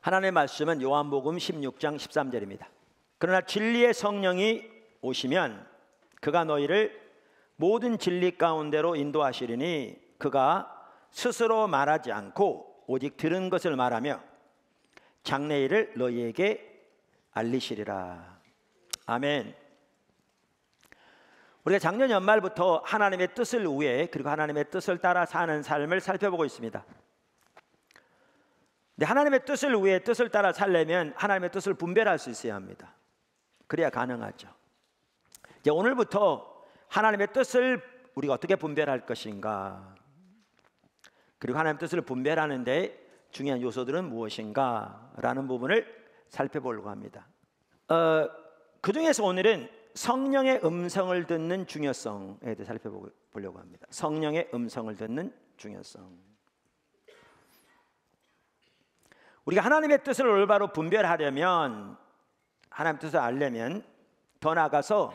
하나님의 말씀은 요한복음 16장 13절입니다. 그러나 진리의 성령이 오시면 그가 너희를 모든 진리 가운데로 인도하시리니 그가 스스로 말하지 않고 오직 들은 것을 말하며 장래일을 너희에게 알리시리라. 아멘. 우리가 작년 연말부터 하나님의 뜻을 위해 그리고 하나님의 뜻을 따라 사는 삶을 살펴보고 있습니다. 근데 하나님의 뜻을 위해 뜻을 따라 살려면 하나님의 뜻을 분별할 수 있어야 합니다. 그래야 가능하죠. 이제 오늘부터 하나님의 뜻을 우리가 어떻게 분별할 것인가, 그리고 하나님의 뜻을 분별하는 데 중요한 요소들은 무엇인가 라는 부분을 살펴보려고 합니다. 그 중에서 오늘은 성령의 음성을 듣는 중요성에 대해 살펴보려고 합니다. 성령의 음성을 듣는 중요성. 우리가 하나님의 뜻을 올바로 분별하려면, 하나님의 뜻을 알려면, 더 나아가서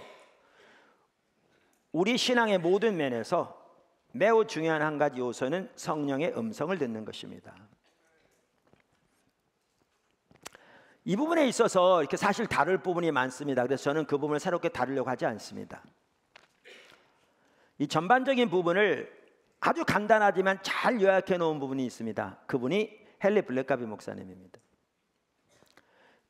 우리 신앙의 모든 면에서 매우 중요한 한 가지 요소는 성령의 음성을 듣는 것입니다. 이 부분에 있어서 이렇게 사실 다룰 부분이 많습니다. 그래서 저는 그 부분을 새롭게 다루려고 하지 않습니다. 이 전반적인 부분을 아주 간단하지만 잘 요약해 놓은 부분이 있습니다. 그분이 헨리 블랙가비 목사님입니다.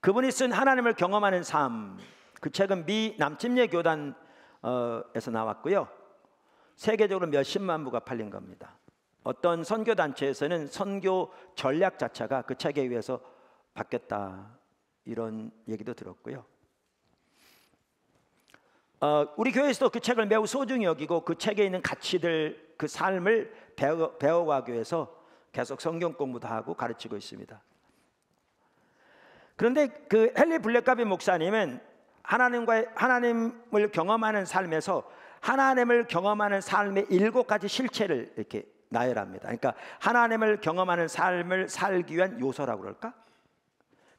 그분이 쓴 하나님을 경험하는 삶, 그 책은 미 남침례 교단에서 나왔고요. 세계적으로 몇십만 부가 팔린 겁니다. 어떤 선교단체에서는 선교 전략 자체가 그 책에 의해서 바뀌었다, 이런 얘기도 들었고요. 우리 교회에서도 그 책을 매우 소중히 여기고 그 책에 있는 가치들, 그 삶을 배워가기 위해서 계속 성경 공부도 하고 가르치고 있습니다. 그런데 그 헨리 블랙가비 목사님은 하나님을 경험하는 삶에서 하나님을 경험하는 삶의 7가지 실체를 이렇게 나열합니다. 그러니까 하나님을 경험하는 삶을 살기 위한 요소라고 그럴까?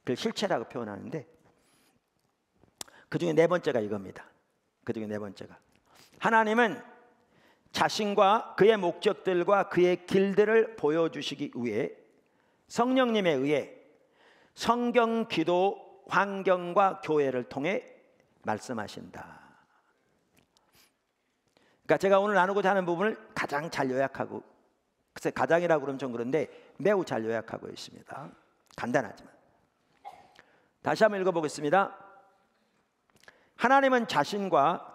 그 실체라고 표현하는데, 그 중에 4번째가 이겁니다. 그 중에 4번째가 하나님은 자신과 그의 목적들과 그의 길들을 보여주시기 위해 성령님에 의해 성경, 기도, 환경과 교회를 통해 말씀하신다. 그러니까 제가 오늘 나누고자 하는 부분을 가장 잘 요약하고, 글쎄 가장이라고 그러면 좀 그런데 매우 잘 요약하고 있습니다. 간단하지만 다시 한번 읽어보겠습니다. 하나님은 자신과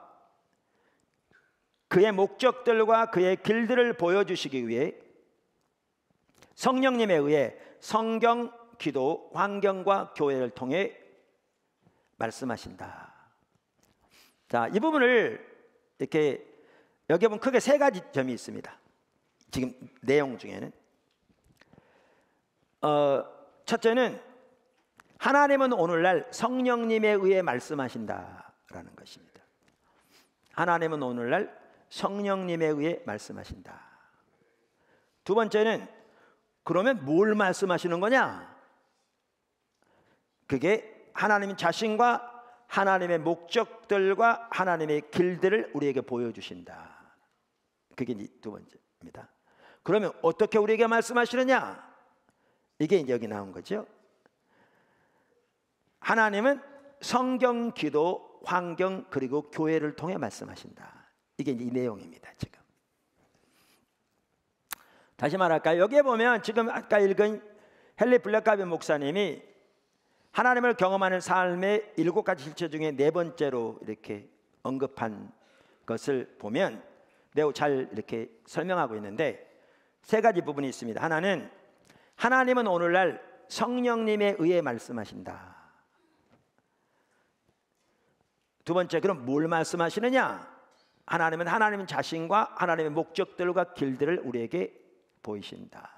그의 목적들과 그의 길들을 보여주시기 위해 성령님에 의해 성경, 기도, 환경과 교회를 통해 말씀하신다. 자, 이 부분을 이렇게 여기 보면 크게 3가지 점이 있습니다. 지금 내용 중에는 첫째는 하나님은 오늘날 성령님에 의해 말씀하신다라는 것입니다. 하나님은 오늘날 성령님에 의해 말씀하신다. 두 번째는 그러면 뭘 말씀하시는 거냐? 그게 하나님 자신과 하나님의 목적들과 하나님의 길들을 우리에게 보여주신다. 그게 두 번째입니다. 그러면 어떻게 우리에게 말씀하시느냐? 이게 이제 여기 나온 거죠. 하나님은 성경, 기도, 환경 그리고 교회를 통해 말씀하신다. 이게 이 내용입니다. 지금 다시 말할까요? 여기에 보면 지금 아까 읽은 헨리 블랙가비 목사님이 하나님을 경험하는 삶의 7가지 실체 중에 4번째로 이렇게 언급한 것을 보면 매우 잘 이렇게 설명하고 있는데, 3가지 부분이 있습니다. 하나는 하나님은 오늘날 성령님에 의해 말씀하신다. 두 번째, 그럼 뭘 말씀하시느냐? 하나님은 하나님 자신과 하나님의 목적들과 길들을 우리에게 보이신다.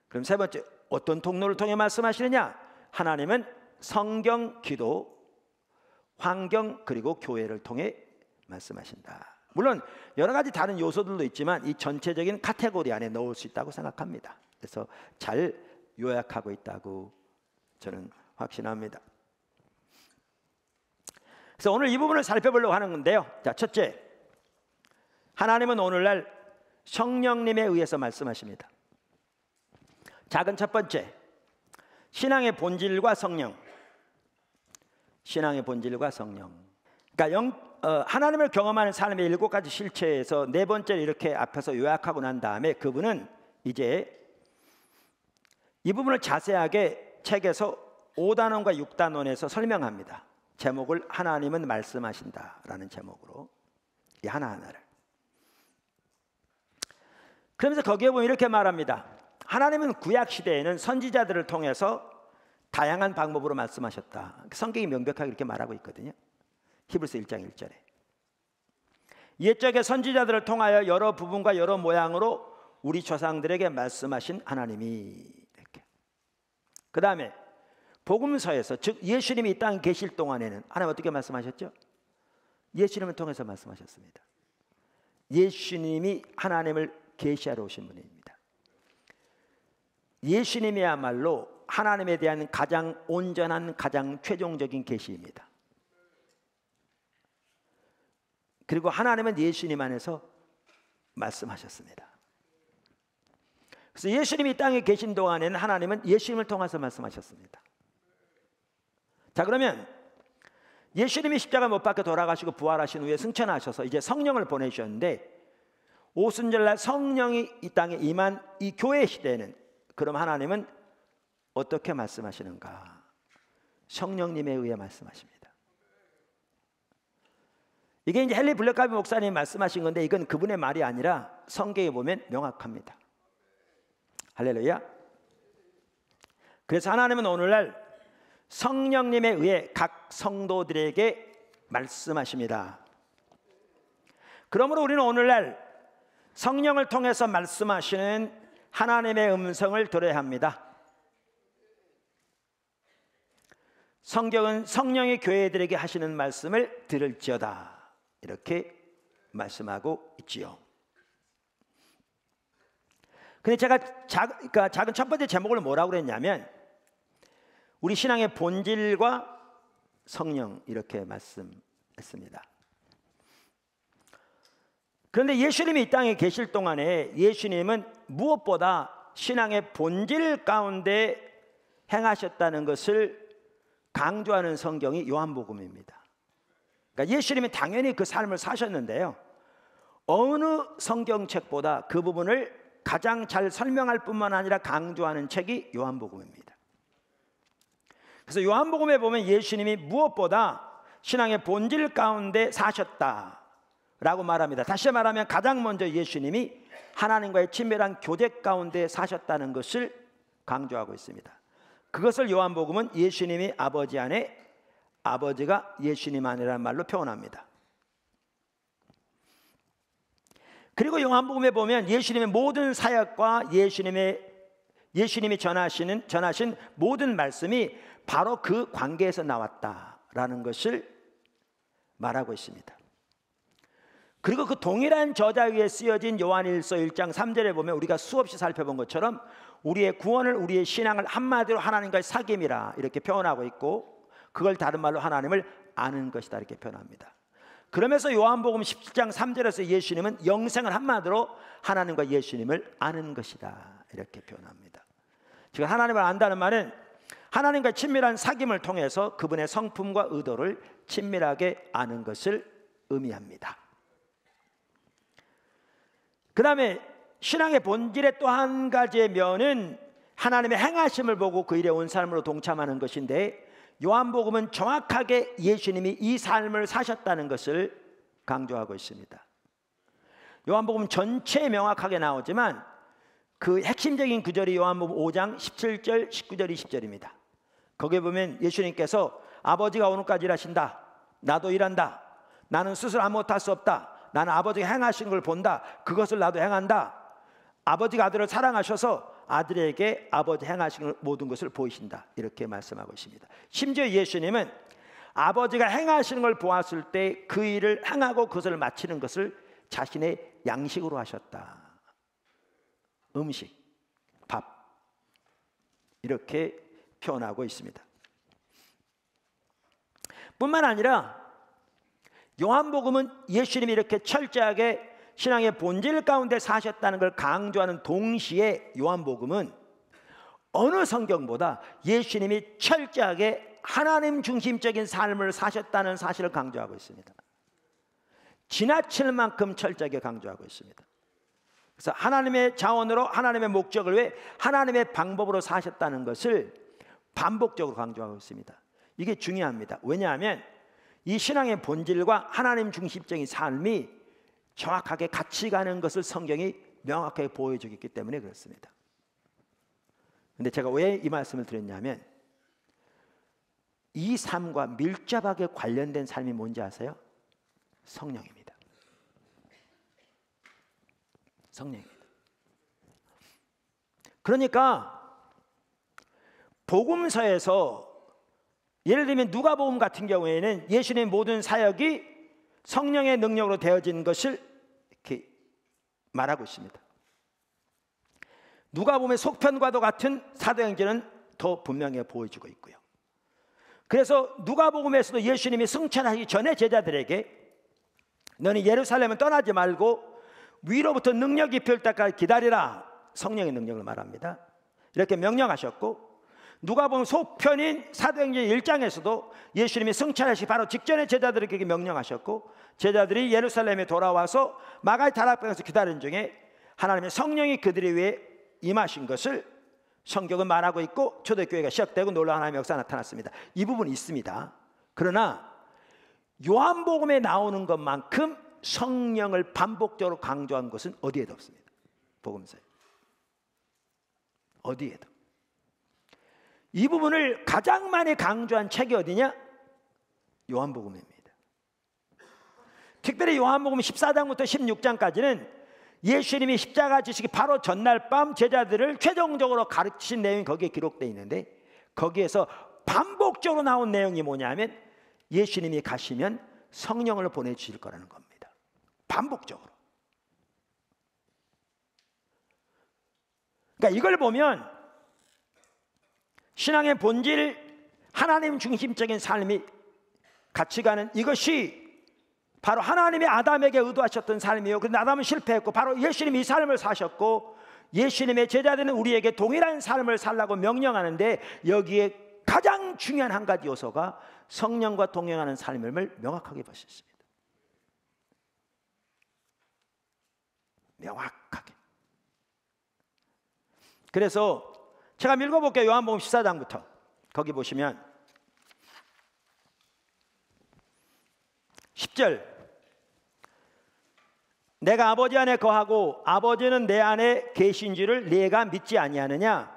그럼 3번째, 어떤 통로를 통해 말씀하시느냐? 하나님은 성경, 기도, 환경 그리고 교회를 통해 말씀하신다. 물론 여러 가지 다른 요소들도 있지만 이 전체적인 카테고리 안에 넣을 수 있다고 생각합니다. 그래서 잘 요약하고 있다고 저는 확신합니다. 그래서 오늘 이 부분을 살펴보려고 하는 건데요. 자, 첫째, 하나님은 오늘날 성령님에 의해서 말씀하십니다. 작은 첫 번째, 신앙의 본질과 성령. 신앙의 본질과 성령. 그러니까 하나님을 경험하는 삶의 7가지 실체에서 네 번째를 이렇게 앞에서 요약하고 난 다음에 그분은 이제 이 부분을 자세하게 책에서 5단원과 6단원에서 설명합니다. 제목을 하나님은 말씀하신다라는 제목으로 이 하나하나를. 그러면서 거기에 보면 이렇게 말합니다. 하나님은 구약 시대에는 선지자들을 통해서 다양한 방법으로 말씀하셨다. 성경이 명백하게 이렇게 말하고 있거든요. 히브리서 1장 1절에. 옛적의 선지자들을 통하여 여러 부분과 여러 모양으로 우리 조상들에게 말씀하신 하나님이 이렇게. 그 다음에 복음서에서 즉 예수님이 이 땅에 계실 동안에는 하나님 어떻게 말씀하셨죠? 예수님을 통해서 말씀하셨습니다. 예수님이 하나님을 계시하러 오신 분입니다. 예수님이야말로 하나님에 대한 가장 온전한 가장 최종적인 계시입니다. 그리고 하나님은 예수님 안에서 말씀하셨습니다. 그래서 예수님이 이 땅에 계신 동안에는 하나님은 예수님을 통해서 말씀하셨습니다. 자, 그러면 예수님이 십자가 못 박혀 돌아가시고 부활하신 후에 승천하셔서 이제 성령을 보내주셨는데 오순절날 성령이 이 땅에 임한 이 교회 시대에는 그럼 하나님은 어떻게 말씀하시는가? 성령님에 의해 말씀하십니다. 이게 이제 헨리 블랙카비 목사님이 말씀하신 건데 이건 그분의 말이 아니라 성경에 보면 명확합니다. 할렐루야. 그래서 하나님은 오늘날 성령님에 의해 각 성도들에게 말씀하십니다. 그러므로 우리는 오늘날 성령을 통해서 말씀하시는 하나님의 음성을 들어야 합니다. 성경은 성령의 교회들에게 하시는 말씀을 들을지어다 이렇게 말씀하고 있지요. 근데 제가 작은 첫 번째 제목을 뭐라고 그랬냐면 우리 신앙의 본질과 성령 이렇게 말씀했습니다. 그런데 예수님이 이 땅에 계실 동안에 예수님은 무엇보다 신앙의 본질 가운데 행하셨다는 것을 강조하는 성경이 요한복음입니다. 그러니까 예수님이 당연히 그 삶을 사셨는데요. 어느 성경책보다 그 부분을 가장 잘 설명할 뿐만 아니라 강조하는 책이 요한복음입니다. 그래서 요한복음에 보면 예수님이 무엇보다 신앙의 본질 가운데 사셨다라고 말합니다. 다시 말하면 가장 먼저 예수님이 하나님과의 친밀한 교제 가운데 사셨다는 것을 강조하고 있습니다. 그것을 요한복음은 예수님이 아버지 안에 아버지가 예수님 안이라는 말로 표현합니다. 그리고 요한복음에 보면 예수님의 모든 사역과 예수님이 전하신 모든 말씀이 바로 그 관계에서 나왔다라는 것을 말하고 있습니다. 그리고 그 동일한 저자 위에 쓰여진 요한일서 1장 3절에 보면 우리가 수없이 살펴본 것처럼 우리의 구원을 우리의 신앙을 한마디로 하나님과의 사귐이라 이렇게 표현하고 있고 그걸 다른 말로 하나님을 아는 것이다 이렇게 표현합니다. 그러면서 요한복음 17장 3절에서 예수님은 영생을 한마디로 하나님과 예수님을 아는 것이다 이렇게 표현합니다. 지금 하나님을 안다는 말은 하나님과 친밀한 사귐을 통해서 그분의 성품과 의도를 친밀하게 아는 것을 의미합니다. 그 다음에 신앙의 본질의 또 한 가지의 면은 하나님의 행하심을 보고 그 일에 온 삶으로 동참하는 것인데 요한복음은 정확하게 예수님이 이 삶을 사셨다는 것을 강조하고 있습니다. 요한복음 전체에 명확하게 나오지만 그 핵심적인 구절이 요한복음 5장 17절, 19절, 20절입니다. 거기에 보면 예수님께서 아버지가 오늘까지 일하신다. 나도 일한다. 나는 스스로 아무것도 할 수 없다. 나는 아버지가 행하신 걸 본다. 그것을 나도 행한다. 아버지가 아들을 사랑하셔서 아들에게 아버지 행하신 모든 것을 보이신다. 이렇게 말씀하고 있습니다. 심지어 예수님은 아버지가 행하시는 걸 보았을 때 그 일을 행하고 그것을 마치는 것을 자신의 양식으로 하셨다. 음식, 밥 이렇게 표현하고 있습니다. 뿐만 아니라 요한복음은 예수님이 이렇게 철저하게 신앙의 본질 가운데 사셨다는 걸 강조하는 동시에 요한복음은 어느 성경보다 예수님이 철저하게 하나님 중심적인 삶을 사셨다는 사실을 강조하고 있습니다. 지나칠 만큼 철저하게 강조하고 있습니다. 그래서 하나님의 자원으로 하나님의 목적을 위해 하나님의 방법으로 사셨다는 것을 반복적으로 강조하고 있습니다. 이게 중요합니다. 왜냐하면 이 신앙의 본질과 하나님 중심적인 삶이 정확하게 같이 가는 것을 성경이 명확하게 보여주고 있기 때문에 그렇습니다. 그런데 제가 왜 이 말씀을 드렸냐면 이 삶과 밀접하게 관련된 삶이 뭔지 아세요? 성령입니다. 성령입니다. 그러니까 복음서에서 예를 들면 누가복음 같은 경우에는 예수님의 모든 사역이 성령의 능력으로 되어진 것을 이렇게 말하고 있습니다. 누가복음의 속편과도 같은 사도행전은 더 분명히 보여주고 있고요. 그래서 누가복음에서도 예수님이 승천하기 전에 제자들에게 너는 예루살렘은 떠나지 말고 위로부터 능력이 필 때까지 기다리라, 성령의 능력을 말합니다. 이렇게 명령하셨고, 누가복음 속편인 사도행전 1장에서도 예수님이 승천하시기 바로 직전에 제자들에게 명령하셨고, 제자들이 예루살렘에 돌아와서 마가의 다락방에서 기다리는 중에 하나님의 성령이 그들을 위해 임하신 것을 성경은 말하고 있고, 초대교회가 시작되고 놀라운 하나님의 역사가 나타났습니다. 이 부분이 있습니다. 그러나 요한복음에 나오는 것만큼 성령을 반복적으로 강조한 것은 어디에도 없습니다. 복음서에 어디에도. 이 부분을 가장 많이 강조한 책이 어디냐? 요한복음입니다. 특별히 요한복음 14장부터 16장까지는 예수님이 십자가 지시기 바로 전날 밤 제자들을 최종적으로 가르치신 내용이 거기에 기록되어 있는데, 거기에서 반복적으로 나온 내용이 뭐냐면 예수님이 가시면 성령을 보내주실 거라는 겁니다. 반복적으로. 그러니까 이걸 보면 신앙의 본질, 하나님 중심적인 삶이 같이 가는 이것이 바로 하나님이 아담에게 의도하셨던 삶이에요. 그런데 아담은 실패했고 바로 예수님이 이 삶을 사셨고, 예수님의 제자들은 우리에게 동일한 삶을 살라고 명령하는데, 여기에 가장 중요한 한 가지 요소가 성령과 동행하는 삶을 명확하게 보셨습니다. 명확하게. 그래서 제가 읽어볼게요. 요한복음 14장부터 거기 보시면 10절, 내가 아버지 안에 거하고 아버지는 내 안에 계신 줄을 네가 믿지 아니하느냐?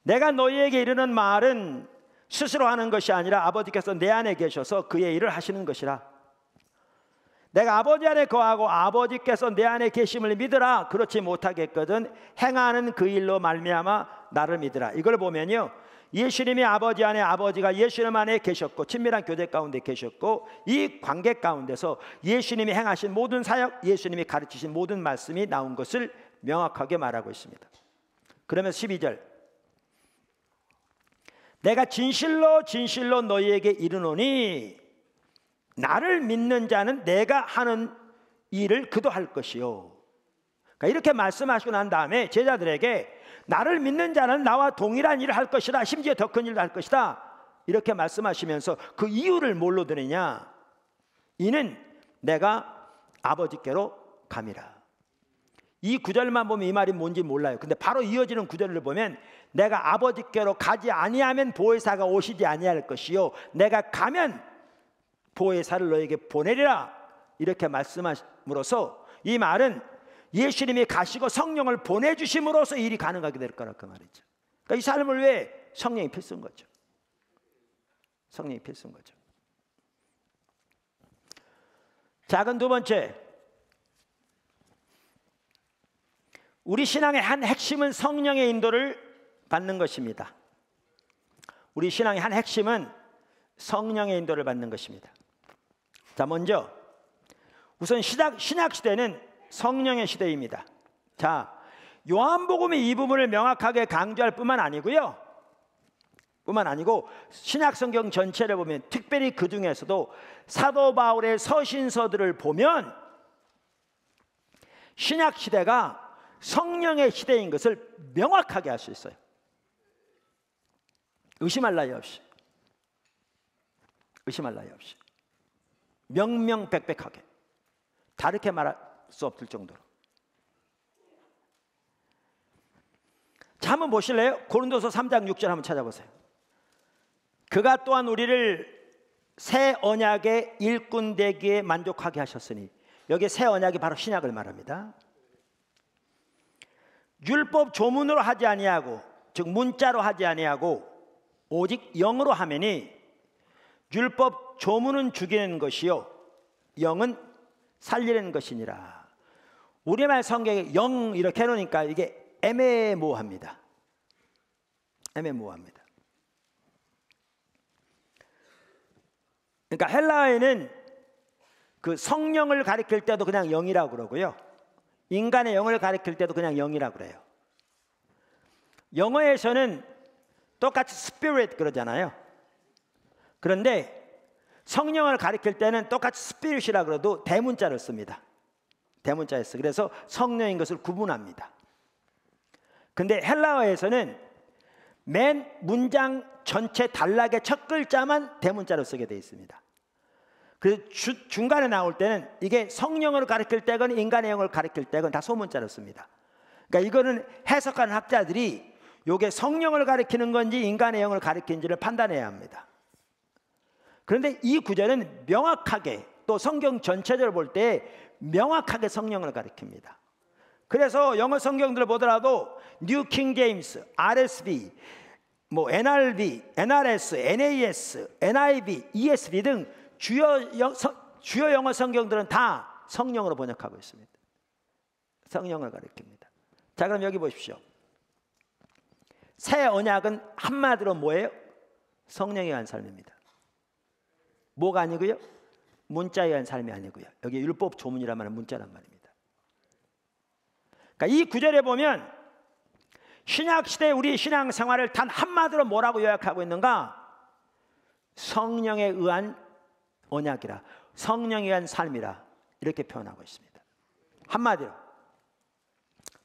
내가 너희에게 이르는 말은 스스로 하는 것이 아니라 아버지께서 내 안에 계셔서 그의 일을 하시는 것이라. 내가 아버지 안에 거하고 아버지께서 내 안에 계심을 믿으라. 그렇지 못하겠거든 행하는 그 일로 말미암아 나를 믿으라. 이걸 보면요, 예수님이 아버지 안에, 아버지가 예수님 안에 계셨고 친밀한 교제 가운데 계셨고, 이 관계 가운데서 예수님이 행하신 모든 사역, 예수님이 가르치신 모든 말씀이 나온 것을 명확하게 말하고 있습니다. 그러면서 12절, 내가 진실로 진실로 너희에게 이르노니 나를 믿는 자는 내가 하는 일을 그도 할 것이요. 그러니까 이렇게 말씀하시고 난 다음에 제자들에게 나를 믿는 자는 나와 동일한 일을 할 것이다, 심지어 더 큰 일을 할 것이다, 이렇게 말씀하시면서 그 이유를 뭘로 드느냐? 이는 내가 아버지께로 감이라. 이 구절만 보면 이 말이 뭔지 몰라요. 근데 바로 이어지는 구절을 보면 내가 아버지께로 가지 아니하면 보혜사가 오시지 아니할 것이요 내가 가면 보혜사를 너에게 보내리라, 이렇게 말씀함으로써 이 말은 예수님이 가시고 성령을 보내주심으로써 일이 가능하게 될 거라 그 말이죠. 그러니까 이 삶을 위해 성령이 필수인 거죠. 성령이 필수인 거죠. 자, 그럼 두 번째, 우리 신앙의 한 핵심은 성령의 인도를 받는 것입니다. 우리 신앙의 한 핵심은 성령의 인도를 받는 것입니다. 자, 먼저 우선 신약 시대는 성령의 시대입니다. 자, 요한복음이 이 부분을 명확하게 강조할 뿐만 아니고 신약 성경 전체를 보면, 특별히 그 중에서도 사도 바울의 서신서들을 보면 신약 시대가 성령의 시대인 것을 명확하게 알 수 있어요. 의심할 나위 없이, 의심할 나위 없이 명명백백하게 다르게 말할 수 없을 정도로. 자, 한번 보실래요? 고린도서 3장 6절 한번 찾아보세요. 그가 또한 우리를 새 언약의 일꾼 되기에 만족하게 하셨으니, 여기 새 언약이 바로 신약을 말합니다. 율법 조문으로 하지 아니하고, 즉 문자로 하지 아니하고 오직 영으로 하매니, 율법 조문은 죽이는 것이요 영은 살리는 것이니라. 우리말 성경에 영 이렇게 해놓으니까 이게 애매모호합니다. 애매모호합니다. 그러니까 헬라어에는 그 성령을 가리킬 때도 그냥 영이라고 그러고요, 인간의 영을 가리킬 때도 그냥 영이라고 그래요. 영어에서는 똑같이 spirit 그러잖아요. 그런데 성령을 가리킬 때는 똑같이 spirit이라 그래도 대문자를 씁니다. 대문자에 써. 그래서 성령인 것을 구분합니다. 근데 헬라어에서는 맨 문장 전체 단락의 첫 글자만 대문자로 쓰게 되어 있습니다. 그래서 중간에 나올 때는 이게 성령을 가리킬 때건 인간의 영을 가리킬 때건 다 소문자로 씁니다. 그러니까 이거는 해석하는 학자들이 이게 성령을 가리키는 건지 인간의 영을 가리키는지를 판단해야 합니다. 그런데 이 구절은 명확하게, 또 성경 전체적으로 볼 때 명확하게 성령을 가리킵니다. 그래서 영어 성경들을 보더라도 뉴 킹 제임스, RSV, 뭐 NRV, NRS, NAS, NIV, ESV 등 주요 영어 성경들은 다 성령으로 번역하고 있습니다. 성령을 가리킵니다. 자, 그럼 여기 보십시오. 새 언약은 한마디로 뭐예요? 성령에 의한 삶입니다. 뭐가 아니고요? 문자에 의한 삶이 아니고요. 여기 율법 조문이란 말은 문자란 말입니다. 그러니까 이 구절에 보면 신약시대 우리 신앙생활을 단 한마디로 뭐라고 요약하고 있는가? 성령에 의한 언약이라, 성령에 의한 삶이라, 이렇게 표현하고 있습니다. 한마디로.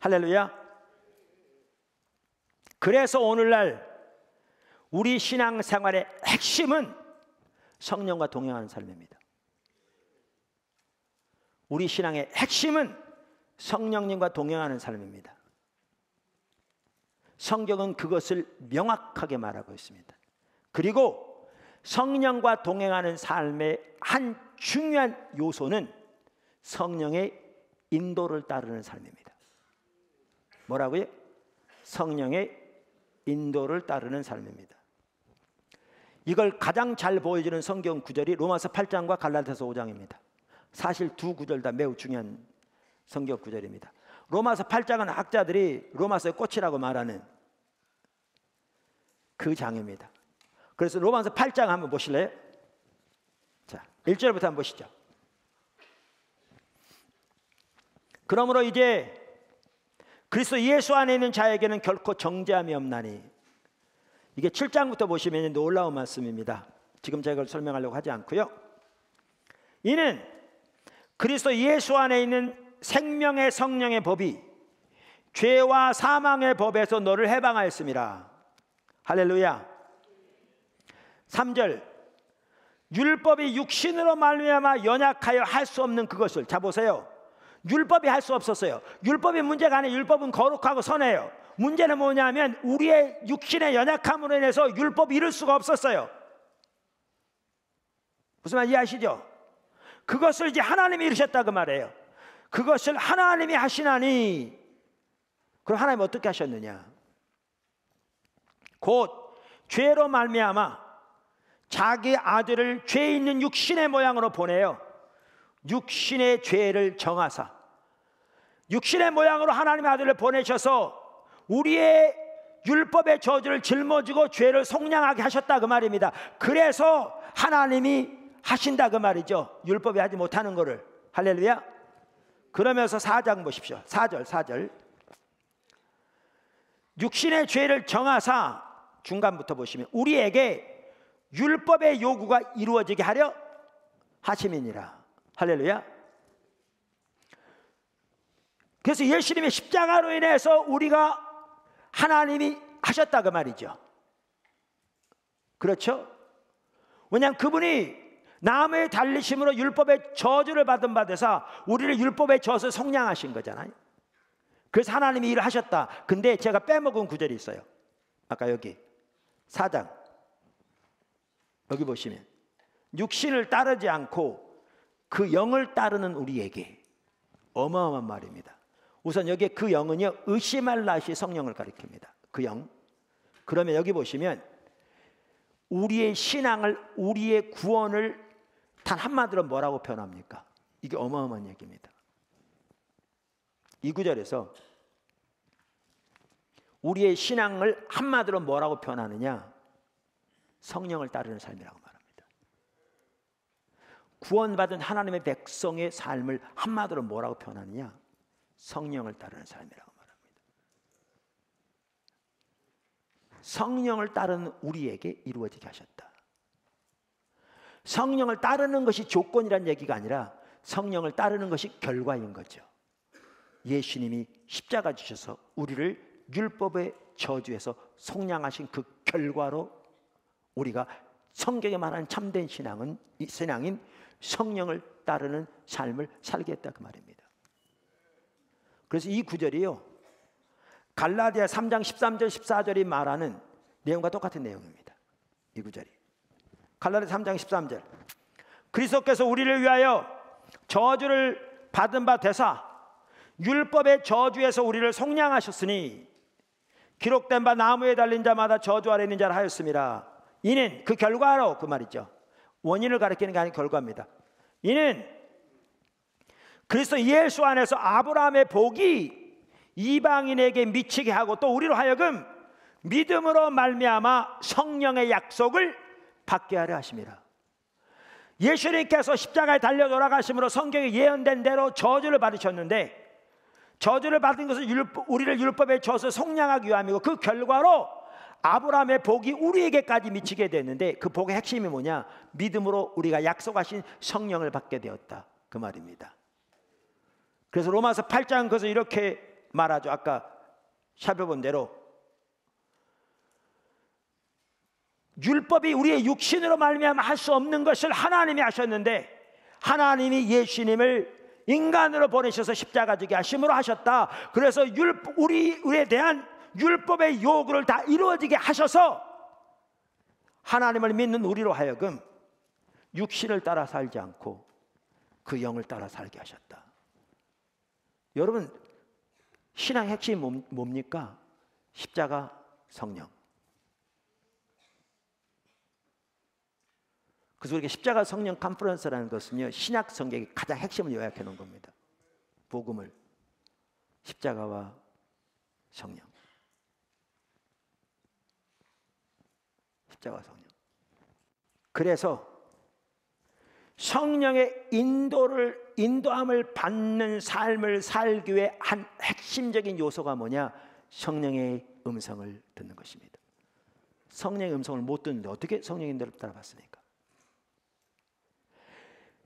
할렐루야. 그래서 오늘날 우리 신앙생활의 핵심은 성령과 동행하는 삶입니다. 우리 신앙의 핵심은 성령님과 동행하는 삶입니다. 성경은 그것을 명확하게 말하고 있습니다. 그리고 성령과 동행하는 삶의 한 중요한 요소는 성령의 인도를 따르는 삶입니다. 뭐라고요? 성령의 인도를 따르는 삶입니다. 이걸 가장 잘 보여주는 성경 구절이 로마서 8장과 갈라디아서 5장입니다. 사실 두 구절 다 매우 중요한 성경 구절입니다. 로마서 8장은 학자들이 로마서의 꽃이라고 말하는 그 장입니다. 그래서 로마서 8장 한번 보실래요? 자, 1절부터 한번 보시죠. 그러므로 이제 그리스도 예수 안에 있는 자에게는 결코 정죄함이 없나니. 이게 7장부터 보시면 놀라운 말씀입니다. 지금 제가 그걸 설명하려고 하지 않고요. 이는 그리스도 예수 안에 있는 생명의 성령의 법이 죄와 사망의 법에서 너를 해방하였습니다. 할렐루야. 3절, 율법이 육신으로 말미암아 연약하여 할 수 없는 그것을. 자, 보세요. 율법이 할 수 없었어요. 율법이 문제가 아니에요. 율법은 거룩하고 선해요. 문제는 뭐냐면 우리의 육신의 연약함으로 인해서 율법이 이룰 수가 없었어요. 무슨 말 이해하시죠? 그것을 이제 하나님이 이루셨다 그 말이에요. 그것을 하나님이 하시나니. 그럼 하나님 어떻게 하셨느냐? 곧 죄로 말미암아 자기 아들을 죄 있는 육신의 모양으로 보내요. 육신의 죄를 정하사 육신의 모양으로 하나님의 아들을 보내셔서 우리의 율법의 저주를 짊어지고 죄를 속량하게 하셨다 그 말입니다. 그래서 하나님이 하신다 그 말이죠. 율법이 하지 못하는 거를. 할렐루야. 그러면서 4장 보십시오. 4절 육신의 죄를 정하사, 중간부터 보시면 우리에게 율법의 요구가 이루어지게 하려 하심이니라. 할렐루야. 그래서 예수님의 십자가로 인해서 우리가 하나님이 하셨다 그 말이죠. 그렇죠? 왜냐하면 그분이 나무에 달리심으로 율법의 저주를 받은 바 되사 우리를 율법의 젖을 속량하신 거잖아요. 그래서 하나님이 일을 하셨다. 근데 제가 빼먹은 구절이 있어요. 아까 여기 4장 여기 보시면 육신을 따르지 않고 그 영을 따르는 우리에게, 어마어마한 말입니다. 우선 여기에 그 영은요, 의심할 나시 성령을 가리킵니다. 그 영. 그러면 여기 보시면 우리의 신앙을, 우리의 구원을 단 한마디로 뭐라고 표현합니까? 이게 어마어마한 얘기입니다. 이 구절에서 우리의 신앙을 한마디로 뭐라고 표현하느냐? 성령을 따르는 삶이라고 말합니다. 구원받은 하나님의 백성의 삶을 한마디로 뭐라고 표현하느냐? 성령을 따르는 삶이라고 말합니다. 성령을 따르는 우리에게 이루어지게 하셨다. 성령을 따르는 것이 조건이란 얘기가 아니라 성령을 따르는 것이 결과인 거죠. 예수님이 십자가 지셔서 우리를 율법의 저주에서 속량하신 그 결과로 우리가 성경에 말하는 참된 신앙은, 이 신앙인 성령을 따르는 삶을 살게 했다 그 말입니다. 그래서 이 구절이요, 갈라디아 3장 13절 14절이 말하는 내용과 똑같은 내용입니다. 이 구절이 갈라디아 3장 13절, 그리스도께서 우리를 위하여 저주를 받은 바 되사 율법의 저주에서 우리를 속량하셨으니 기록된 바 나무에 달린 자마다 저주 아래 있는 자라 하였습니다. 이는 그 결과로, 그 말이죠. 원인을 가리키는 게 아닌 결과입니다. 이는 그리스도 예수 안에서 아브라함의 복이 이방인에게 미치게 하고 또 우리로 하여금 믿음으로 말미암아 성령의 약속을 받게 하려 하심이라. 예수님께서 십자가에 달려 돌아가심으로 성경에 예언된 대로 저주를 받으셨는데, 저주를 받은 것은 우리를 율법의 젖을 속량하기 위함이고 그 결과로 아브라함의 복이 우리에게까지 미치게 됐는데, 그 복의 핵심이 뭐냐? 믿음으로 우리가 약속하신 성령을 받게 되었다 그 말입니다. 그래서 로마서 8장 그것을 이렇게 말하죠. 아까 살펴본 대로 율법이 우리의 육신으로 말미암아 할 수 없는 것을 하나님이 하셨는데, 하나님이 예수님을 인간으로 보내셔서 십자가 지게 하심으로 하셨다. 그래서 우리에 대한 율법의 요구를 다 이루어지게 하셔서 하나님을 믿는 우리로 하여금 육신을 따라 살지 않고 그 영을 따라 살게 하셨다. 여러분, 신앙의 핵심이 뭡니까? 십자가, 성령. 그래서 우리가 십자가 성령 컨퍼런스라는 것은요, 신약 성경의 가장 핵심을 요약해 놓은 겁니다. 복음을, 십자가와 성령. 십자가와 성령. 그래서 성령의 인도함을 받는 삶을 살기 위해 한 핵심적인 요소가 뭐냐? 성령의 음성을 듣는 것입니다. 성령의 음성을 못 듣는데 어떻게 성령의 인도를 따라봤습니까?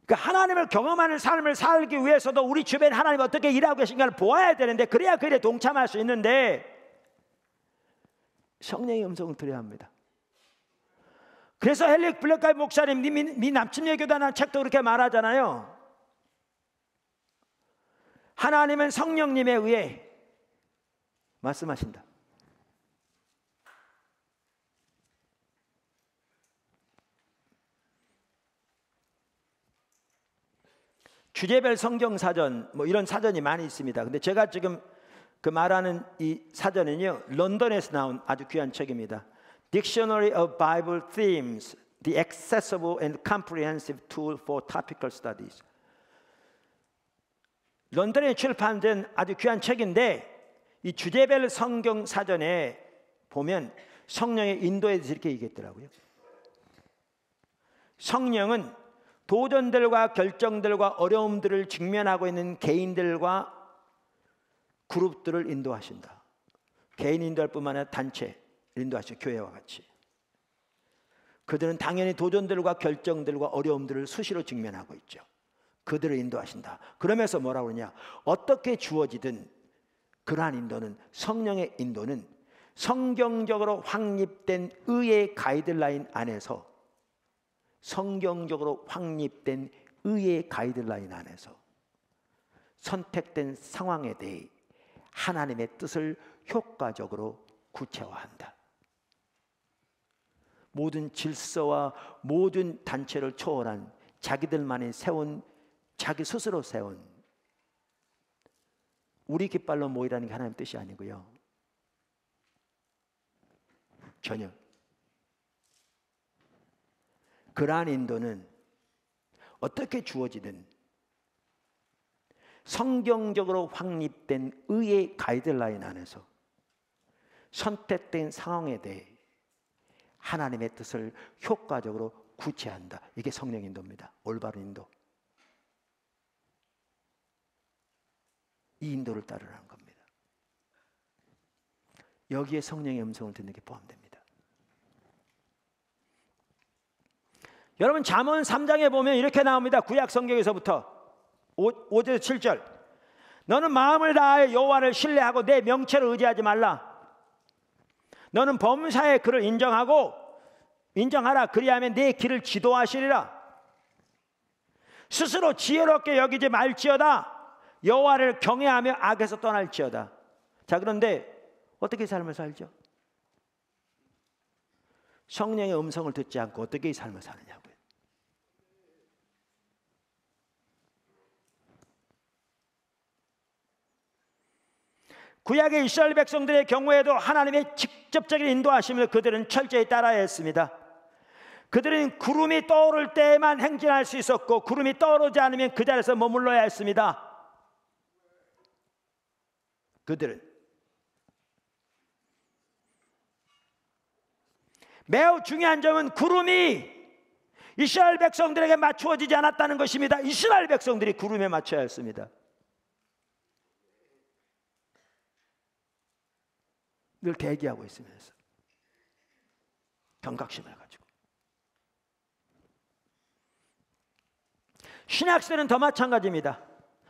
그러니까 하나님을 경험하는 삶을 살기 위해서도 우리 주변에 하나님이 어떻게 일하고 계신가를 보아야 되는데, 그래야 그 일에 동참할 수 있는데 성령의 음성을 들어야 합니다. 그래서 헨리 블랙가이 목사님 미 남침의 교단이라는 책도 그렇게 말하잖아요. 하나님은 성령님에 의해 말씀하신다. 주제별 성경 사전, 뭐 이런 사전이 많이 있습니다. 근데 제가 지금 그 말하는 이 사전은요, 런던에서 나온 아주 귀한 책입니다. Dictionary of Bible Themes, the accessible and comprehensive tool for topical studies. 런던에 출판된 아주 귀한 책인데, 이 주제별 성경 사전에 보면 성령의 인도에 대해서 이렇게 얘기했더라고요. 성령은 도전들과 결정들과 어려움들을 직면하고 있는 개인들과 그룹들을 인도하신다. 개인 인도할 뿐만 아니라 단체 인도하시죠. 교회와 같이. 그들은 당연히 도전들과 결정들과 어려움들을 수시로 직면하고 있죠. 그들을 인도하신다. 그러면서 뭐라고 그러냐? 어떻게 주어지든 그러한 인도는, 성령의 인도는 성경적으로 확립된 의의 가이드라인 안에서, 성경적으로 확립된 의의 가이드라인 안에서 선택된 상황에 대해 하나님의 뜻을 효과적으로 구체화한다. 모든 질서와 모든 단체를 초월한 자기들만이 세운, 자기 스스로 세운 우리 깃발로 모이라는 게 하나님 뜻이 아니고요. 전혀. 그러한 인도는 어떻게 주어지든 성경적으로 확립된 의의 가이드라인 안에서 선택된 상황에 대해 하나님의 뜻을 효과적으로 구체한다. 이게 성령 인도입니다. 올바른 인도. 이 인도를 따르라는 겁니다. 여기에 성령의 음성을 듣는 게 포함됩니다. 여러분 잠언 3장에 보면 이렇게 나옵니다. 구약 성경에서부터 5절에서 7절. 너는 마음을 다하여 여호와를 신뢰하고 내 명체를 의지하지 말라. 너는 범사의 그를 인정하라. 그리하면 내 길을 지도하시리라. 스스로 지혜롭게 여기지 말지어다. 여호와를 경외하며 악에서 떠날지어다. 자, 그런데 어떻게 삶을 살죠? 성령의 음성을 듣지 않고 어떻게 이 삶을 사느냐고요. 구약의 이스라엘 백성들의 경우에도 하나님의 직접적인 인도하심을 그들은 철저히 따라야 했습니다. 그들은 구름이 떠오를 때에만 행진할 수 있었고 구름이 떠오르지 않으면 그 자리에서 머물러야 했습니다. 그들은 매우 중요한 점은 구름이 이스라엘 백성들에게 맞추어지지 않았다는 것입니다. 이스라엘 백성들이 구름에 맞춰야 했습니다. 늘 대기하고 있으면서 경각심을 가지고. 신약시대는 더 마찬가지입니다.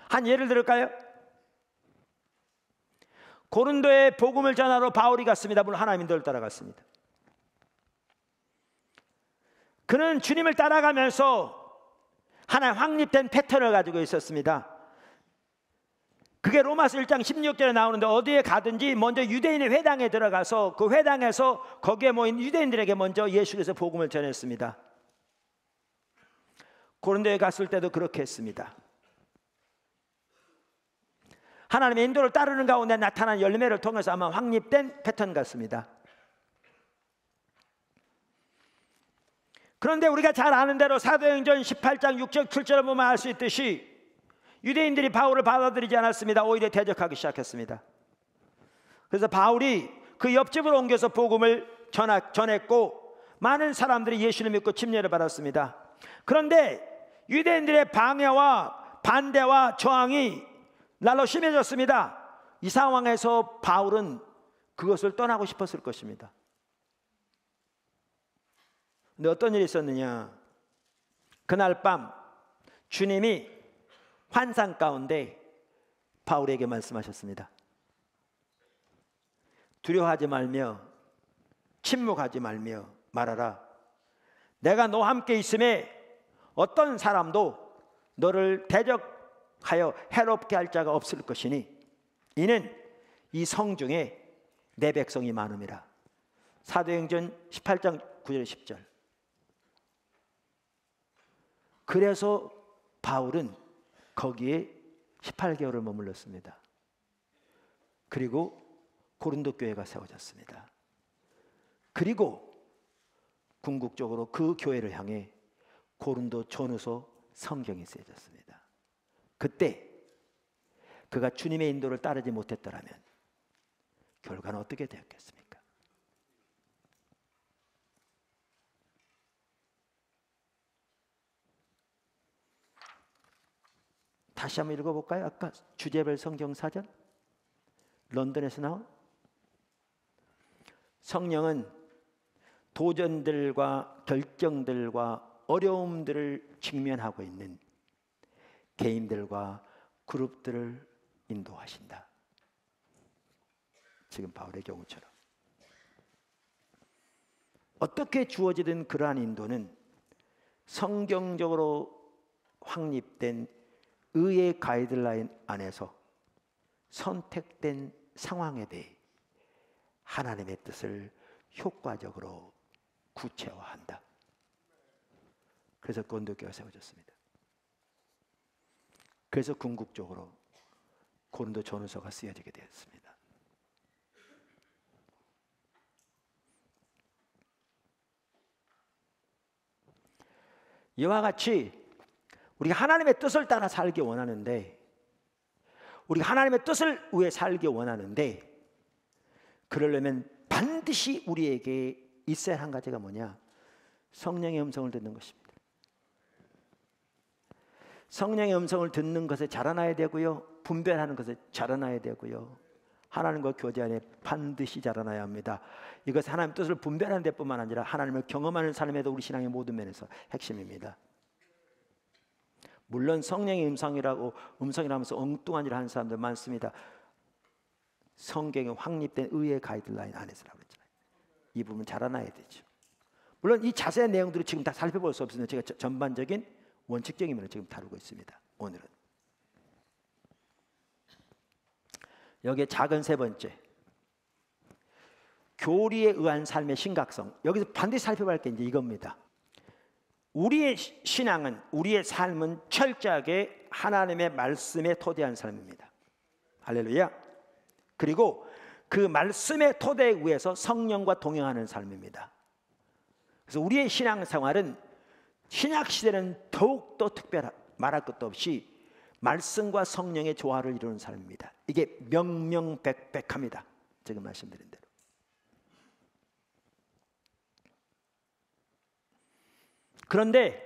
한 예를 들을까요? 고린도에 복음을 전하러 바울이 갔습니다. 물론 하나님 인도를 따라갔습니다. 그는 주님을 따라가면서 하나의 확립된 패턴을 가지고 있었습니다. 그게 로마서 1장 16절에 나오는데 어디에 가든지 먼저 유대인의 회당에 들어가서 그 회당에서 거기에 모인 유대인들에게 먼저 예수께서 복음을 전했습니다. 고린도에 갔을 때도 그렇게 했습니다. 하나님의 인도를 따르는 가운데 나타난 열매를 통해서 아마 확립된 패턴 같습니다. 그런데 우리가 잘 아는 대로 사도행전 18장 6절 7절을 보면 알 수 있듯이 유대인들이 바울을 받아들이지 않았습니다. 오히려 대적하기 시작했습니다. 그래서 바울이 그 옆집으로 옮겨서 복음을 전했고 많은 사람들이 예수를 믿고 침례를 받았습니다. 그런데 유대인들의 방해와 반대와 저항이 날로 심해졌습니다. 이 상황에서 바울은 그것을 떠나고 싶었을 것입니다. 근데 어떤 일이 있었느냐? 그날 밤 주님이 환상 가운데 바울에게 말씀하셨습니다. 두려워하지 말며 침묵하지 말며 말하라. 내가 너와 함께 있음에 어떤 사람도 너를 대적하여 해롭게 할 자가 없을 것이니 이는 이 성중에 내 백성이 많음이라. 사도행전 18장 9절 10절. 그래서 바울은 거기에 18개월을 머물렀습니다. 그리고 고린도 교회가 세워졌습니다. 그리고 궁극적으로 그 교회를 향해 고린도 전후서 성경이 쓰여졌습니다. 그때 그가 주님의 인도를 따르지 못했더라면 결과는 어떻게 되었겠습니까? 다시 한번 읽어볼까요? 아까 주제별 성경 사전 런던에서 나온 성령은 도전들과 결정들과 어려움들을 직면하고 있는 개인들과 그룹들을 인도하신다. 지금 바울의 경우처럼. 어떻게 주어지든 그러한 인도는 성경적으로 확립된 의의 가이드라인 안에서 선택된 상황에 대해 하나님의 뜻을 효과적으로 구체화한다. 그래서 고린도교회가 세워졌습니다. 그래서 궁극적으로 고린도 전후서가 쓰여지게 되었습니다. 이와 같이 우리가 하나님의 뜻을 따라 살기 원하는데, 우리가 하나님의 뜻을 위해 살기 원하는데, 그러려면 반드시 우리에게 있어야 한 가지가 뭐냐? 성령의 음성을 듣는 것입니다. 성령의 음성을 듣는 것에 자라나야 되고요, 분별하는 것에 자라나야 되고요, 하나님과 교제 안에 반드시 자라나야 합니다. 이것은 하나님의 뜻을 분별하는 데뿐만 아니라 하나님을 경험하는 삶에도 우리 신앙의 모든 면에서 핵심입니다. 물론 성령의 음성이라면서 엉뚱한 일을 하는 사람들 많습니다. 성경에 확립된 의의 가이드라인 안에서라고 했잖아요. 이 부분 자라나야 되죠. 물론 이 자세한 내용들을 지금 다 살펴볼 수 없으면 제가 전반적인 원칙적인 면을 지금 다루고 있습니다. 오늘은 여기에 작은 세 번째, 교리에 의한 삶의 심각성. 여기서 반드시 살펴봐야 할 게 이제 이겁니다. 우리의 신앙은, 우리의 삶은 철저하게 하나님의 말씀에 토대한 삶입니다. 할렐루야. 그리고 그 말씀의 토대에 의해서 성령과 동행하는 삶입니다. 그래서 우리의 신앙생활은 신약 시대는 더욱더 말할 것도 없이 말씀과 성령의 조화를 이루는 삶입니다. 이게 명명백백합니다. 지금 말씀드린 대로. 그런데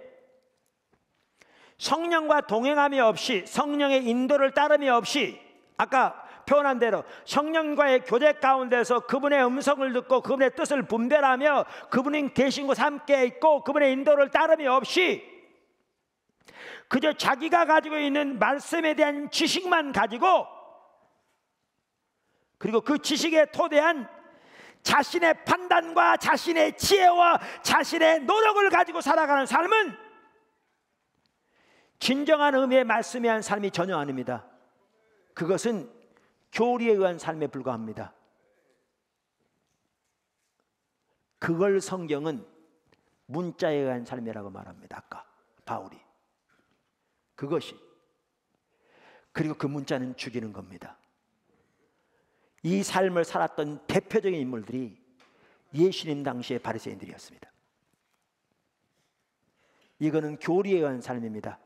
성령과 동행함이 없이, 성령의 인도를 따름이 없이, 아까 표현한 대로 성령과의 교제 가운데서 그분의 음성을 듣고 그분의 뜻을 분별하며 그분이 계신 곳 함께 있고 그분의 인도를 따름이 없이 그저 자기가 가지고 있는 말씀에 대한 지식만 가지고, 그리고 그 지식에 토대한 자신의 판단과 자신의 지혜와 자신의 노력을 가지고 살아가는 삶은 진정한 의미의 말씀에 의한 삶이 전혀 아닙니다. 그것은 교리에 의한 삶에 불과합니다. 그걸 성경은 문자에 의한 삶이라고 말합니다. 아까 바울이 그것이, 그리고 그 문자는 죽이는 겁니다. 이 삶을 살았던 대표적인 인물들이 예수님 당시의 바리새인들이었습니다. 이거는 교리에 의한 삶입니다.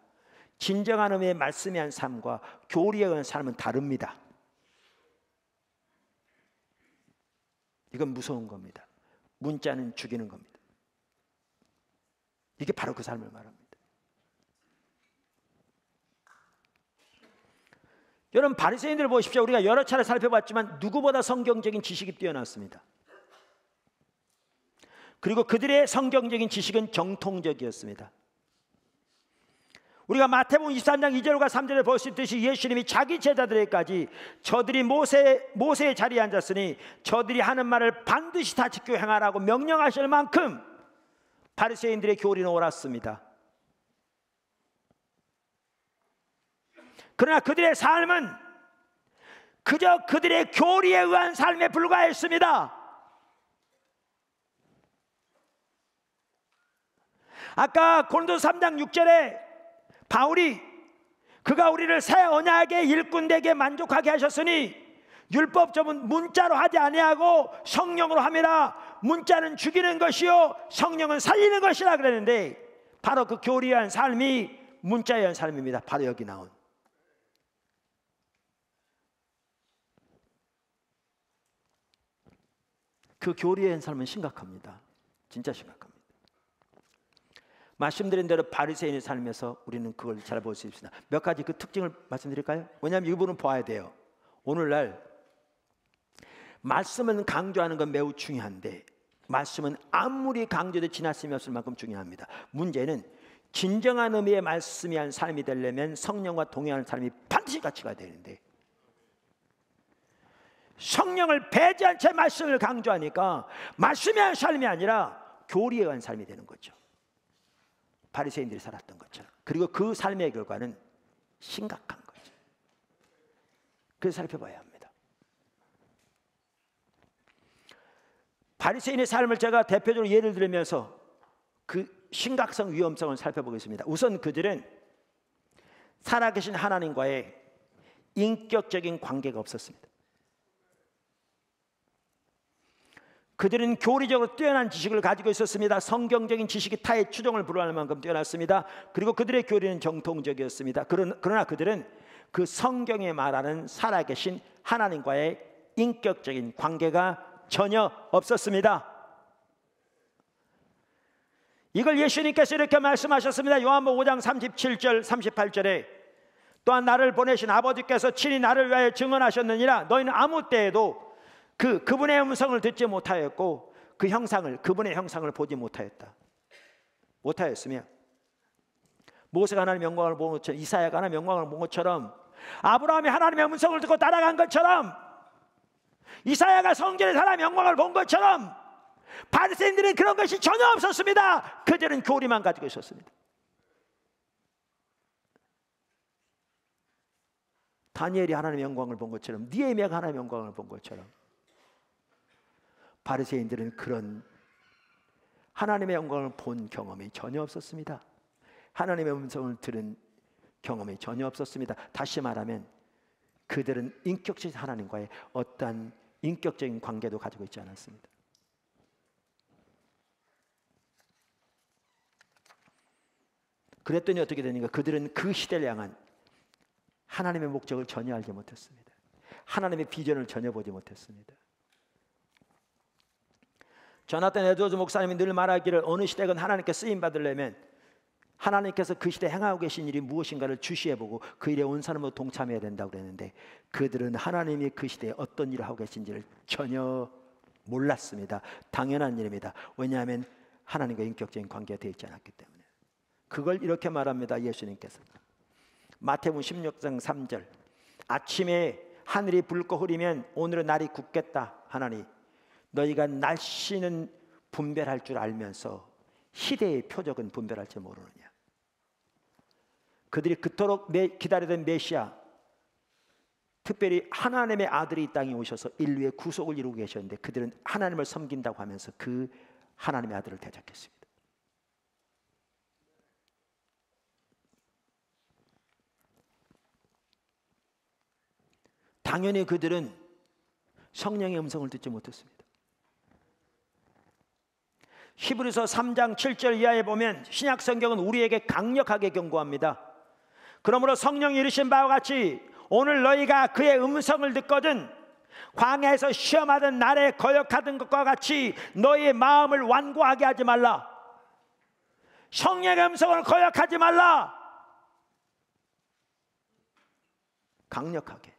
진정한 의미의 말씀에 의한 삶과 교리에 의한 삶은 다릅니다. 이건 무서운 겁니다. 문자는 죽이는 겁니다. 이게 바로 그 삶을 말합니다. 여러분, 바리새인들을 보십시오. 우리가 여러 차례 살펴봤지만 누구보다 성경적인 지식이 뛰어났습니다. 그리고 그들의 성경적인 지식은 정통적이었습니다. 우리가 마태복음 23장 2절과 3절에 볼 수 있듯이 예수님이 자기 제자들에게까지 저들이 모세의 자리에 앉았으니 저들이 하는 말을 반드시 다 지켜 행하라고 명령하실 만큼 바리새인들의 교리는 옳았습니다. 그러나 그들의 삶은 그저 그들의 교리에 의한 삶에 불과했습니다. 아까 고린도서 3장 6절에 바울이 그가 우리를 새 언약의 일꾼 되게 만족하게 하셨으니 율법적은 문자로 하지 아니하고 성령으로 함이라. 문자는 죽이는 것이요 성령은 살리는 것이라 그랬는데, 바로 그 교리에 의한 삶이 문자에 의한 삶입니다. 바로 여기 나온 그 교리에 의한 삶은 심각합니다. 진짜 심각합니다. 말씀드린 대로 바리새인의 삶에서 우리는 그걸 잘 볼 수 있습니다. 몇 가지 그 특징을 말씀드릴까요? 왜냐하면 이분은 봐야 돼요. 오늘날 말씀은 강조하는 건 매우 중요한데 말씀은 아무리 강조돼 지났으면 없을 만큼 중요합니다. 문제는 진정한 의미의 말씀이 한 삶이 되려면 성령과 동행하는 삶이 반드시 같이 가야 되는데, 성령을 배제한 채 말씀을 강조하니까 말씀이 한 삶이 아니라 교리에 의한 삶이 되는 거죠. 바리새인들이 살았던 것처럼. 그리고 그 삶의 결과는 심각한 거죠. 그래서 살펴봐야 합니다. 바리새인의 삶을 제가 대표적으로 예를 들면서 그 심각성, 위험성을 살펴보겠습니다. 우선 그들은 살아계신 하나님과의 인격적인 관계가 없었습니다. 그들은 교리적으로 뛰어난 지식을 가지고 있었습니다. 성경적인 지식이 타의 추종을 불허할 만큼 뛰어났습니다. 그리고 그들의 교리는 정통적이었습니다. 그러나 그들은 그 성경에 말하는 살아계신 하나님과의 인격적인 관계가 전혀 없었습니다. 이걸 예수님께서 이렇게 말씀하셨습니다. 요한복음 5장 37절 38절에 또한 나를 보내신 아버지께서 친히 나를 위하여 증언하셨느니라. 너희는 아무 때에도 그분의 음성을 듣지 못하였고 그분의 형상을 보지 못하였으며 모세가 하나님의 영광을 본 것처럼, 이사야가 하나님의 영광을 본 것처럼, 아브라함이 하나님의 음성을 듣고 따라간 것처럼, 이사야가 성전에서 하나님의 영광을 본 것처럼 바리새인들은 그런 것이 전혀 없었습니다. 그들은 교리만 가지고 있었습니다. 다니엘이 하나님의 영광을 본 것처럼, 느헤미야가 하나님의 영광을 본 것처럼 바리새인들은 그런 하나님의 영광을 본 경험이 전혀 없었습니다. 하나님의 음성을 들은 경험이 전혀 없었습니다. 다시 말하면 그들은 인격적인 하나님과의 어떠한 인격적인 관계도 가지고 있지 않았습니다. 그랬더니 어떻게 되는가? 그들은 그 시대를 향한 하나님의 목적을 전혀 알지 못했습니다. 하나님의 비전을 전혀 보지 못했습니다. 조나단 에드워즈 목사님이 늘 말하기를 어느 시대건 하나님께 쓰임 받으려면 하나님께서 그 시대에 행하고 계신 일이 무엇인가를 주시해보고 그 일에 온 사람으로 동참해야 된다고 그랬는데 그들은 하나님이 그 시대에 어떤 일을 하고 계신지를 전혀 몰랐습니다. 당연한 일입니다. 왜냐하면 하나님과 인격적인 관계가 되어 있지 않았기 때문에. 그걸 이렇게 말합니다. 예수님께서 마태복음 16장 3절 아침에 하늘이 붉고 흐리면 오늘은 날이 굳겠다 하나니 너희가 날씨는 분별할 줄 알면서 시대의 표적은 분별할 줄 모르느냐. 그들이 그토록 기다리던 메시아, 특별히 하나님의 아들이 이 땅에 오셔서 인류의 구속을 이루고 계셨는데 그들은 하나님을 섬긴다고 하면서 그 하나님의 아들을 대적했습니다. 당연히 그들은 성령의 음성을 듣지 못했습니다. 히브리서 3장 7절 이하에 보면 신약 성경은 우리에게 강력하게 경고합니다. 그러므로 성령이 이르신 바와 같이 오늘 너희가 그의 음성을 듣거든 광야에서 시험하던 날에 거역하던 것과 같이 너희의 마음을 완고하게 하지 말라. 성령의 음성을 거역하지 말라. 강력하게.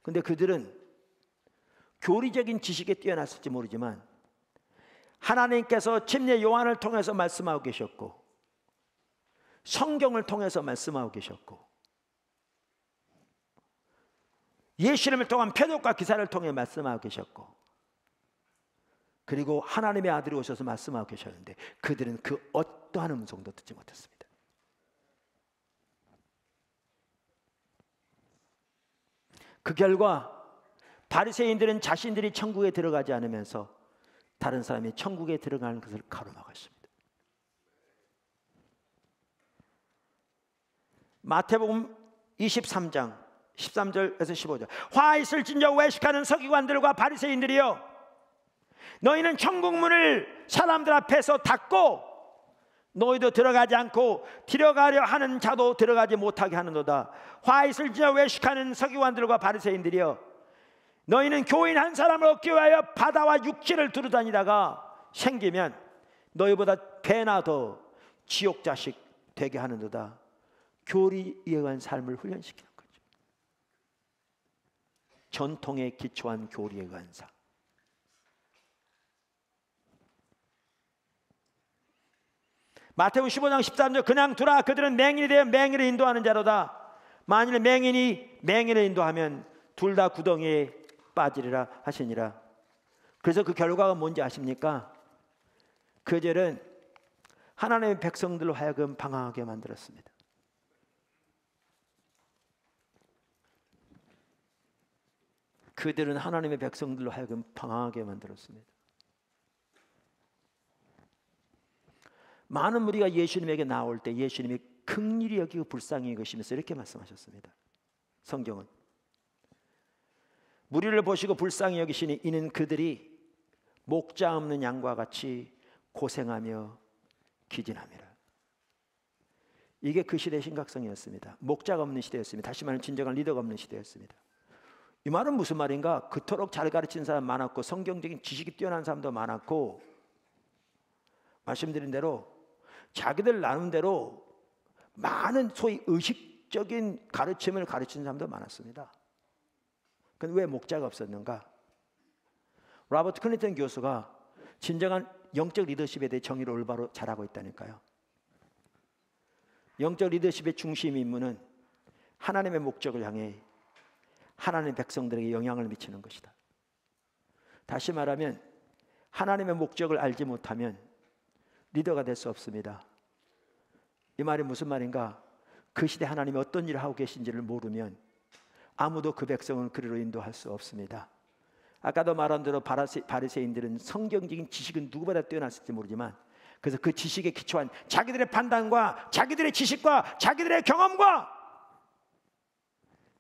근데 그들은 교리적인 지식에 뛰어났을지 모르지만 하나님께서 침례 요한을 통해서 말씀하고 계셨고 성경을 통해서 말씀하고 계셨고 예수님을 통한 표적과 기사를 통해 말씀하고 계셨고 그리고 하나님의 아들이 오셔서 말씀하고 계셨는데 그들은 그 어떠한 음성도 듣지 못했습니다. 그 결과 바리새인들은 자신들이 천국에 들어가지 않으면서 다른 사람이 천국에 들어가는 것을 가로막았습니다. 마태복음 23장 13절에서 15절 화 있을진저 외식하는 서기관들과 바리새인들이여 너희는 천국 문을 사람들 앞에서 닫고 너희도 들어가지 않고 들어가려 하는 자도 들어가지 못하게 하는도다. 화 있을진저 외식하는 서기관들과 바리새인들이여 너희는 교인 한 사람을 얻기 위하여 바다와 육지를 두루다니다가 생기면 너희보다 배나 더 지옥 자식 되게 하는도다. 교리에 의한 삶을 훈련시키는 거죠. 전통에 기초한 교리에 의한 삶. 마태복음 15장 13절 그냥 두라 그들은 맹인이 되어 맹인을 인도하는 자로다. 만일 맹인이 맹인을 인도하면 둘 다 구덩이에 빠지리라 하시니라. 그래서 그 결과가 뭔지 아십니까? 그 절은 하나님의 백성들로 하여금 방황하게 만들었습니다. 그들은 하나님의 백성들로 하여금 방황하게 만들었습니다. 많은 무리가 예수님에게 나올 때 예수님이 긍휼히 여기고 불쌍히 여기시면서 이렇게 말씀하셨습니다. 성경은 무리를 보시고 불쌍히 여기시니 이는 그들이 목자 없는 양과 같이 고생하며 기진함이라. 이게 그 시대의 심각성이었습니다. 목자가 없는 시대였습니다. 다시 말하면 진정한 리더가 없는 시대였습니다. 이 말은 무슨 말인가? 그토록 잘 가르치는 사람 많았고 성경적인 지식이 뛰어난 사람도 많았고 말씀드린 대로 자기들 나눈 대로 많은 소위 의식적인 가르침을 가르치는 사람도 많았습니다. 그런데 왜 목자가 없었는가? 로버트 클린턴 교수가 진정한 영적 리더십에 대해 정의를 올바로 잘하고 있다니까요. 영적 리더십의 중심 임무는 하나님의 목적을 향해 하나님의 백성들에게 영향을 미치는 것이다. 다시 말하면 하나님의 목적을 알지 못하면 리더가 될 수 없습니다. 이 말이 무슨 말인가? 그 시대 하나님이 어떤 일을 하고 계신지를 모르면 아무도 그 백성을 그리로 인도할 수 없습니다. 아까도 말한 대로 바리새인들은 성경적인 지식은 누구보다 뛰어났을지 모르지만 그래서 그 지식에 기초한 자기들의 판단과 자기들의 지식과 자기들의 경험과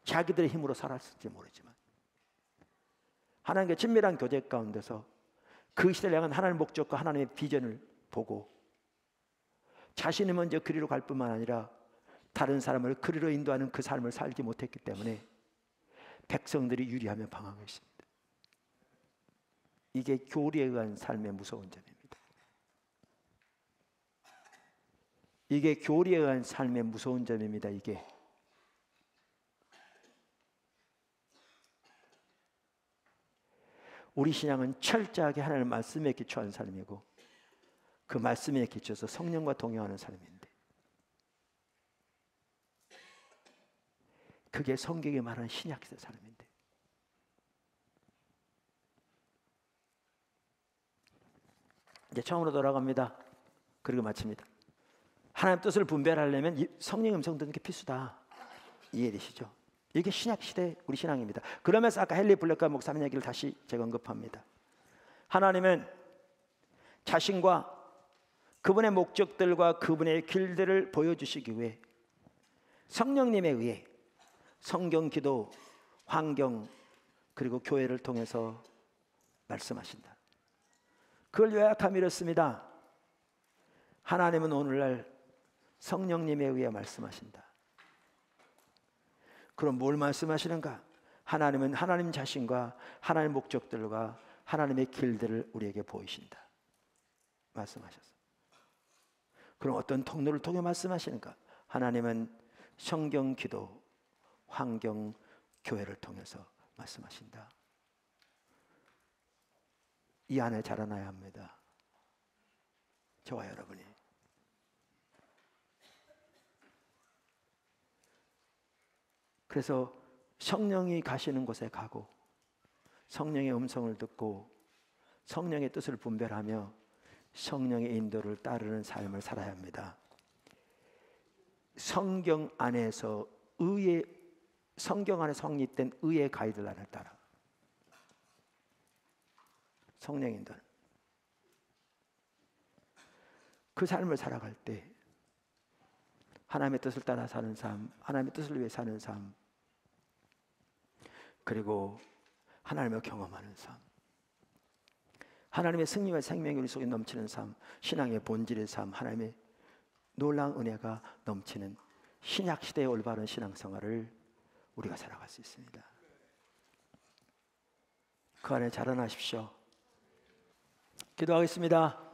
자기들의 힘으로 살았을지 모르지만 하나님과 친밀한 교제 가운데서 그 시대를 향한 하나님의 목적과 하나님의 비전을 보고 자신이 먼저 그리로 갈 뿐만 아니라 다른 사람을 그리로 인도하는 그 삶을 살지 못했기 때문에 백성들이 유리하며 방황했습니다. 이게 교리에 의한 삶의 무서운 점입니다. 이게 교리에 의한 삶의 무서운 점입니다. 이게 우리 신앙은 철저하게 하나님의 말씀에 기초한 삶이고 그 말씀에 기초해서 성령과 동행하는 삶인데 그게 성경이 말하는 신약시대 삶인데 이제 처음으로 돌아갑니다. 그리고 마칩니다. 하나님 뜻을 분별하려면 성령의 음성 듣는 게 필수다. 이해되시죠? 이게 신약시대 우리 신앙입니다. 그러면서 아까 헨리 블랙과 목사님 얘기를 다시 제가 언급합니다. 하나님은 자신과 그분의 목적들과 그분의 길들을 보여주시기 위해 성령님에 의해 성경, 기도, 환경 그리고 교회를 통해서 말씀하신다. 그걸 요약하면 이렇습니다. 하나님은 오늘날 성령님에 의해 말씀하신다. 그럼 뭘 말씀하시는가? 하나님은 하나님 자신과 하나님의 목적들과 하나님의 길들을 우리에게 보이신다. 말씀하셨어요. 그럼 어떤 통로를 통해 말씀하시는가? 하나님은 성경, 기도, 환경, 교회를 통해서 말씀하신다. 이 안에 자라나야 합니다. 저와 여러분이. 그래서 성령이 가시는 곳에 가고 성령의 음성을 듣고 성령의 뜻을 분별하며 성령의 인도를 따르는 삶을 살아야 합니다. 성경 안에서 성경 안에 성립된 의의 가이드라인을 따라 성령 인도는 그 삶을 살아갈 때 하나님의 뜻을 따라 사는 삶, 하나님의 뜻을 위해 사는 삶, 그리고 하나님을 경험하는 삶, 하나님의 승리와 생명이 우리 속에 넘치는 삶, 신앙의 본질의 삶, 하나님의 놀라운 은혜가 넘치는 신약시대의 올바른 신앙생활을 우리가 살아갈 수 있습니다. 그 안에 자라나십시오. 기도하겠습니다.